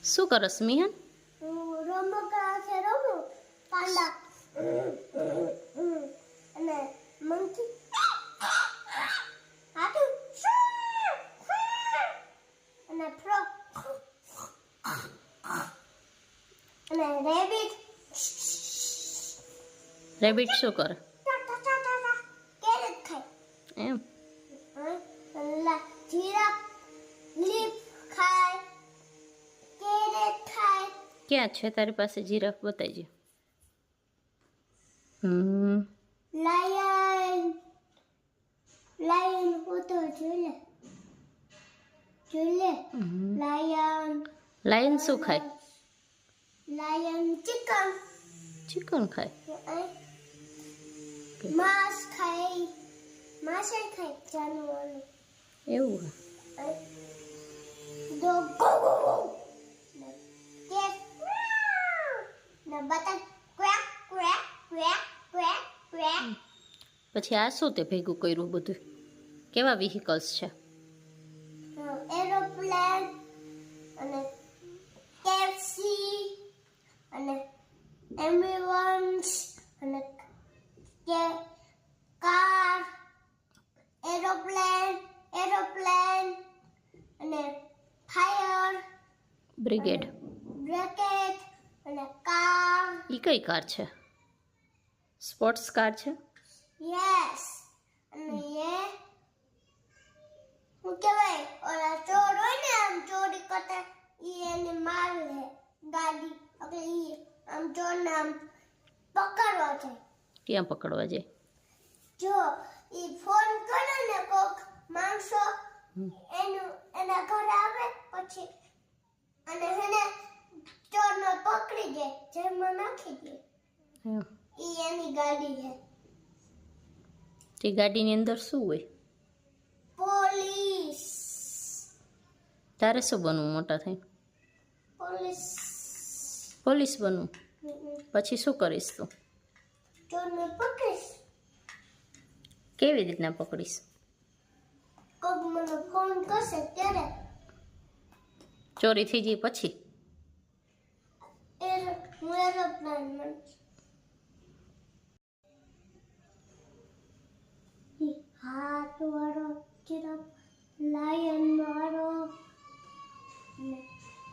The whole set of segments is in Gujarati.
શું કરસ મિહન? રમકડા છે રમો પાંડા અને મંકી હાથું અને ફ્રોક અને રેબિટ રેબિટ શું કરે? કેરેટ ખાય એમ જીરાફ લીફ ખાય કેરેટ ખાય. ક્યાં છે તારી પાસે જીરાફ? બતાવજે. લાયન લાયન હોતો જોલે લાયન લાયન શું ખાય? લાયન ચિકન ચિકન ખાય. માંસ ખાય માંસ ખાય જાનવર એવું ડોગ કેટ ના બતક quack quack quack quack quack. પછી આ શું તે ભેગું કર્યું બધું? કેવા વ્હીકલ્સ છે? એરોપ્લેન અને ટેક્સી અને એમ્બ્યુલન્સ અને કાર એરોપ્લેન અને ફાયર બ્રિગેડ. બ્રેકેટ અને કાર. એ કઈ કાર છે? સ્પોર્ટ્સ કાર છે? યસ. અને એ હું કહેવાય ઓલા ચોર હોય ને આમ ચોરી કરતા એને માર લે ગાડી એટલે ઈ આમ ચોરને આમ પકડવા જાય. ક્યાં પકડવા જાય? જો ઈ ફોન કરે ને કોક માણસો એના ઘરે આવે પછી અને એને ચોરને પકડી જાય જેલમાં નાખી દે. ઈ એની ગાડી છે. તે ગાડીની અંદર શું હોય? પોલીસ. તારે શું બનવું મોટા થઈ? પોલીસ. પોલીસ બનવું? પછી શું કરીશ તું? ચોરને પકડીશ. કેવી રીતના પકડીશ? કોક મને ફોન કરશે ત્યારે. ચોરી થઈ ગઈ પછી? હું એરોપ્લેન હાથ વાળો જીરાફ લાયન વાળો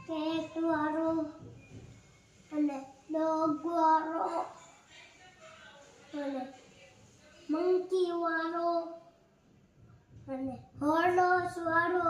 કેટ વાળો અને ડોગ વાળો અને મંકી વાળો અને હોર્સ વાળો